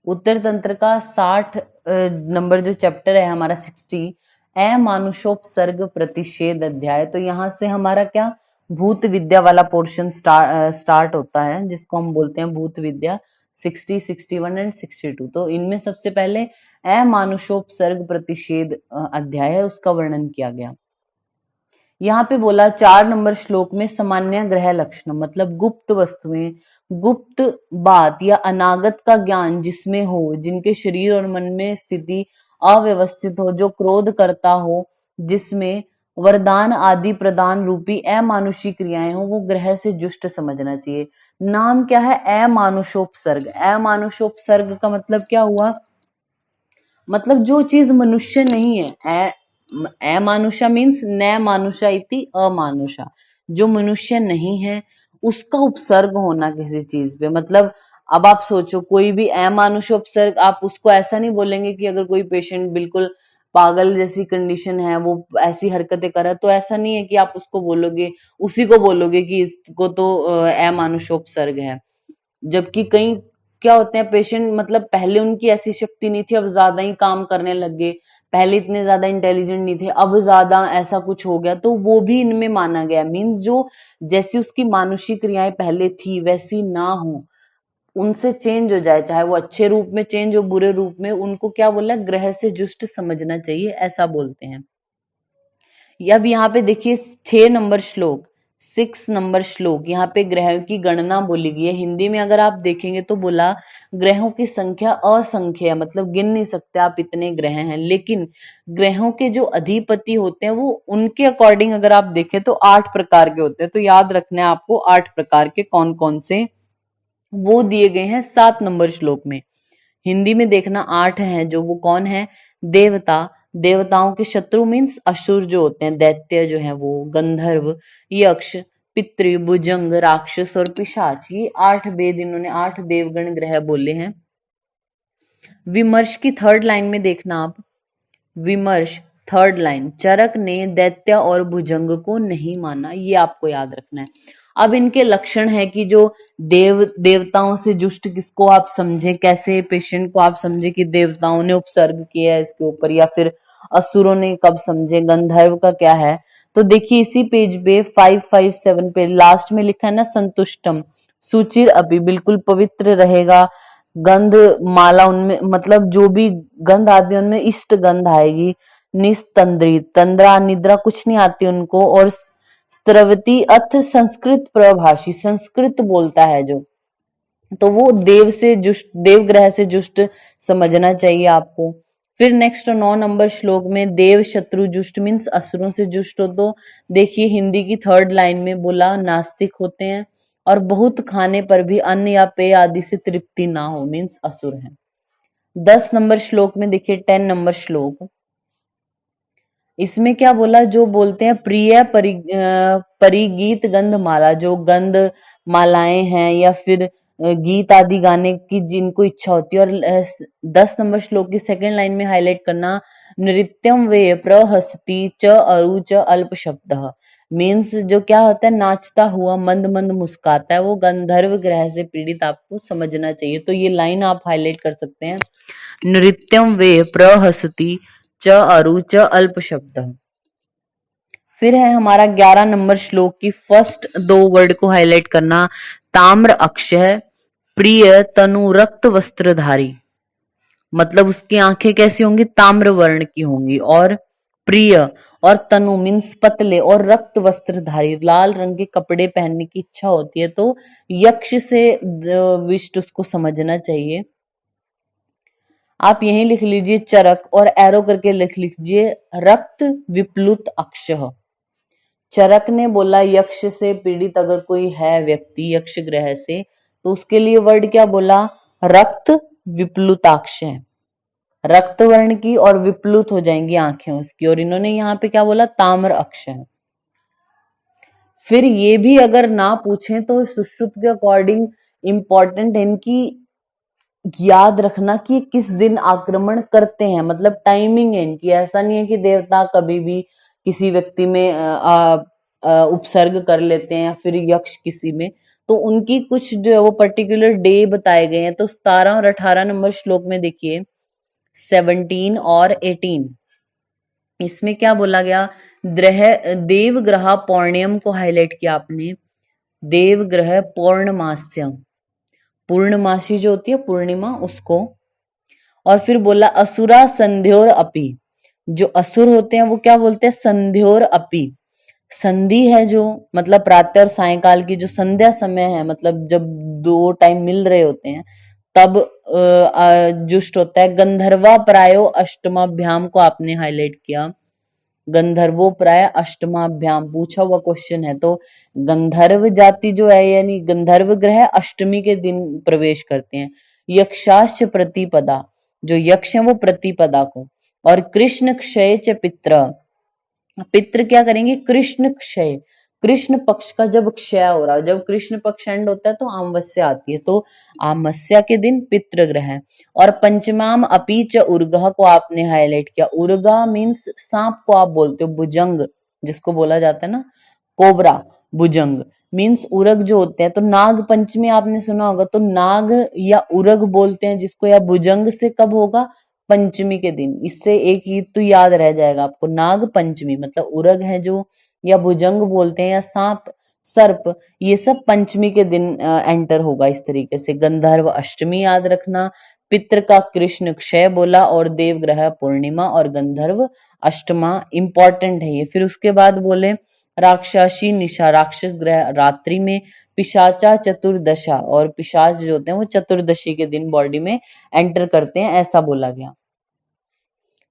उत्तर तंत्र का 60 नंबर जो चैप्टर है हमारा 60, अमानुषोपसर्ग प्रतिषेध अध्याय। तो यहाँ से हमारा क्या भूत विद्या वाला पोर्शन स्टार्ट होता है, जिसको हम बोलते हैं भूत विद्या 60, 61 एंड 62। तो इनमें सबसे पहले अमानुषोपसर्ग प्रतिषेध अध्याय है, उसका वर्णन किया गया। यहाँ पे बोला 4 नंबर श्लोक में सामान्य ग्रह लक्षण, मतलब गुप्त वस्तुएं, गुप्त बात या अनागत का ज्ञान जिसमें हो, जिनके शरीर और मन में स्थिति अव्यवस्थित हो, जो क्रोध करता हो, जिसमें वरदान आदि प्रदान रूपी अमानुषी क्रियाएं हो, वो ग्रह से जुष्ट समझना चाहिए। नाम क्या है? अमानुषोपसर्ग। अमानुषोपसर्ग का मतलब क्या हुआ? मतलब जो चीज मनुष्य नहीं है, अमानुषा मीन्स न मानुषा इति अमानुषा, जो मनुष्य नहीं है उसका उपसर्ग होना किसी चीज पे। मतलब अब आप सोचो, कोई भी अमानुष उपसर्ग, आप उसको ऐसा नहीं बोलेंगे कि अगर कोई पेशेंट बिल्कुल पागल जैसी कंडीशन है, वो ऐसी हरकतें कर रहा है, तो ऐसा नहीं है कि आप उसको बोलोगे, उसी को बोलोगे कि इसको तो अमानुषोपसर्ग है। जबकि कई क्या होते हैं पेशेंट, मतलब पहले उनकी ऐसी शक्ति नहीं थी, अब ज्यादा ही काम करने लग गए, पहले इतने ज्यादा इंटेलिजेंट नहीं थे, अब ज्यादा ऐसा कुछ हो गया, तो वो भी इनमें माना गया। मीन्स जो जैसी उसकी मानुषिक क्रियाएं पहले थी वैसी ना हो, उनसे चेंज हो जाए, चाहे वो अच्छे रूप में चेंज हो बुरे रूप में, उनको क्या बोला? ग्रह से जुष्ट समझना चाहिए, ऐसा बोलते हैं। अब यहाँ पे देखिए 6 नंबर श्लोक, 6 नंबर श्लोक, यहाँ पे ग्रहों की गणना बोली गई है। हिंदी में अगर आप देखेंगे तो बोला ग्रहों की संख्या असंख्य है, मतलब गिन नहीं सकते आप इतने ग्रह हैं। लेकिन ग्रहों के जो अधिपति होते हैं वो उनके अकॉर्डिंग अगर आप देखें तो 8 प्रकार के होते हैं। तो याद रखना है आपको 8 प्रकार के कौन कौन से, वो दिए गए हैं 7 नंबर श्लोक में। हिंदी में देखना 8 हैं, जो वो कौन है? देवता, देवताओं के शत्रु मीन्स असुर जो होते हैं, दैत्य जो है वो, गंधर्व, यक्ष, पितृ, भुजंग, राक्षस और पिशाच, ये 8 वेद, इन्होंने 8 देवगण ग्रह बोले हैं। विमर्श की 3rd लाइन में देखना आप, विमर्श 3rd लाइन, चरक ने दैत्य और भुजंग को नहीं माना, ये आपको याद रखना है। अब इनके लक्षण है कि जो देवताओं से जुष्ट किसको आप समझे, कैसे पेशेंट को आप समझे कि देवताओं ने उपसर्ग किया है इसके ऊपर, या फिर असुरों ने कब समझे, गंधर्व का क्या है। तो देखिए इसी पेज पे 557 पे लास्ट में लिखा है ना, संतुष्टम सुचिर अभी, बिल्कुल पवित्र रहेगा, गंध माला उनमें, मतलब जो भी गंध आदि उनमें इष्ट गंध आएगी, निस्तंद्री, तंद्रा निद्रा कुछ नहीं आती उनको, और स्त्रवती अर्थ संस्कृत प्रभाषी, संस्कृत बोलता है जो, तो वो देव से जुष्ट, देव ग्रह से जुष्ट समझना चाहिए आपको। फिर नेक्स्ट 9 नंबर श्लोक में देव शत्रु जुष्ट मीन्स असुरों से जुष्ट हो। तो देखिए हिंदी की 3rd लाइन में बोला नास्तिक होते हैं, और बहुत खाने पर भी अन्न या पेय आदि से तृप्ति ना हो मीन्स असुर है। 10 नंबर श्लोक में देखिए 10 नंबर श्लोक, इसमें क्या बोला? जो बोलते हैं प्रिय परिगीत गंध माला, जो गंध मालाएं हैं या फिर गीत आदि गाने की जिनको इच्छा होती है। और 10 नंबर श्लोक की 2nd लाइन में हाईलाइट करना, नृत्यम वे प्रहसती च अरु च अल्प शब्द, मीन्स जो क्या होता है, नाचता हुआ मंद मंद मुस्काता है, वो गंधर्व ग्रह से पीड़ित आपको समझना चाहिए। तो ये लाइन आप हाईलाइट कर सकते हैं, नृत्यम वे प्रहसती च अरु च अल्प शब्द। फिर है हमारा 11 नंबर श्लोक की फर्स्ट 2 वर्ड को हाईलाइट करना, ताम्र अक्षय प्रिय तनु रक्त वस्त्रधारी, मतलब उसकी आंखें कैसी होंगी? ताम्र वर्ण की होंगी, और प्रिय और तनु मीन्स पतले, और रक्त वस्त्रधारी, लाल रंग के कपड़े पहनने की इच्छा होती है। तो यक्ष से विष्ट उसको समझना चाहिए। आप यहीं लिख लीजिए चरक, और एरो करके लिख लीजिए रक्त विप्लुत अक्षः। चरक ने बोला यक्ष से पीड़ित अगर कोई है व्यक्ति यक्ष ग्रह से, तो उसके लिए वर्ड क्या बोला? रक्त विप्लुताक्ष है, रक्त वर्ण की और विप्लुत हो जाएंगी आंखें उसकी, और इन्होंने यहाँ पे क्या बोला? ताम्र अक्ष है। फिर ये भी अगर ना पूछें तो सुश्रुत के अकॉर्डिंग इंपॉर्टेंट है इनकी याद रखना कि किस दिन आक्रमण करते हैं, मतलब टाइमिंग है इनकी। ऐसा नहीं है कि देवता कभी भी किसी व्यक्ति में उपसर्ग कर लेते हैं या फिर यक्ष किसी में, तो उनकी कुछ जो है वो पर्टिकुलर डे बताए गए हैं। तो 17 और 18 नंबर श्लोक में देखिए 17 और 18, इसमें क्या बोला गया, देव ग्रह पौर्णियम को हाईलाइट किया आपने, देव ग्रह पौर्णमास्यम, पूर्णमासी जो होती है पूर्णिमा उसको। और फिर बोला असुरा संध्योर अपि, जो असुर होते हैं वो क्या बोलते हैं, संध्योर अपि, संधि है जो मतलब प्रातः और सायंकाल की जो संध्या समय है, मतलब जब दो टाइम मिल रहे होते हैं तब जुष्ट होता है। गंधर्वा प्रायो अष्टमाभ्याम को आपने हाईलाइट किया, गंधर्वो प्राय अष्टमाभ्याम पूछा हुआ क्वेश्चन है। तो गंधर्व जाति जो है यानी गंधर्व ग्रह अष्टमी के दिन प्रवेश करते हैं। यक्षाश्च प्रतिपदा, जो यक्ष है वो प्रतिपदा को। और कृष्ण क्षय च पित्र, पित्र क्या करेंगे, कृष्ण क्षय, कृष्ण पक्ष का जब क्षय हो रहा है, जब कृष्ण पक्ष एंड होता है तो अमावस्या आती है, तो अमावस्या के दिन पितृ ग्रह है। और पंचमाम अपीच उर्गा को आपने हाईलाइट किया, उर्गा मीन्स सांप को आप बोलते हो, भुजंग जिसको बोला जाता है ना, कोबरा, भुजंग मीन्स उरग जो होते हैं। तो नाग पंचमी आपने सुना होगा, तो नाग या उरग बोलते हैं जिसको, या भुजंग से कब होगा, पंचमी के दिन। इससे एक ईद तो याद रह जाएगा आपको, नाग पंचमी मतलब उरग है जो, या भुजंग बोलते हैं, या सांप, सर्प, ये सब पंचमी के दिन एंटर होगा। इस तरीके से गंधर्व अष्टमी याद रखना, पितृ का कृष्ण क्षय बोला, और देव ग्रह पूर्णिमा, और गंधर्व अष्टमा इंपॉर्टेंट है ये। फिर उसके बाद बोले राक्षसी निशा, राक्षस ग्रह रात्रि में, पिशाचा चतुर्दशा, और पिशाच जो होते हैं वो चतुर्दशी के दिन बॉडी में एंटर करते हैं, ऐसा बोला गया।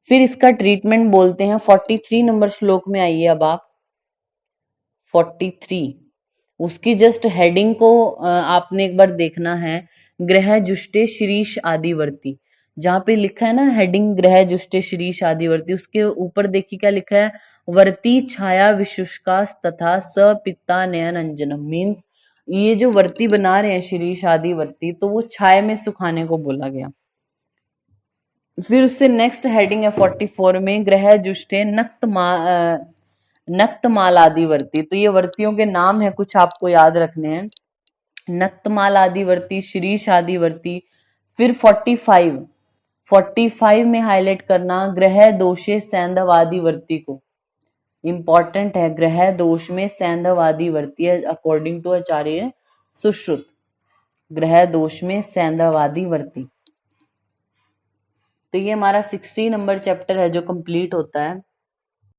फिर इसका ट्रीटमेंट बोलते हैं 43 नंबर श्लोक में आइए अब आप, 43, उसकी जस्ट हेडिंग को आपने एक बार देखना है, ग्रह जुष्टे शीरीष आदिवर्ती, जहां पे लिखा है ना हेडिंग ग्रह जुष्टे शीरीष आदिवर्ती, उसके ऊपर देखिए क्या लिखा है, वर्ती छाया विशुष्कास तथा सपिता नयन अंजनम, मीन्स ये जो वर्ती बना रहे हैं शीरीष आदिवर्ती, तो वो छाया में सुखाने को बोला गया। फिर उससे नेक्स्ट हेडिंग है 44 में, ग्रह जुष्टे नक्तमाल आदि वर्ती, तो ये वर्तियों के नाम है, कुछ आपको याद रखने हैं, नक्तमाल आदि वर्ती, शीरीष आदि वर्ती। फिर 45 में हाईलाइट करना ग्रह दोषे सैंधवादि वर्ती को, इंपॉर्टेंट है, ग्रह दोष में सैंधवादि वर्ती है अकॉर्डिंग टू आचार्य सुश्रुत, ग्रह दोष में सैंधवादि वर्ती। तो ये हमारा 60 नंबर चैप्टर है जो कंप्लीट होता है।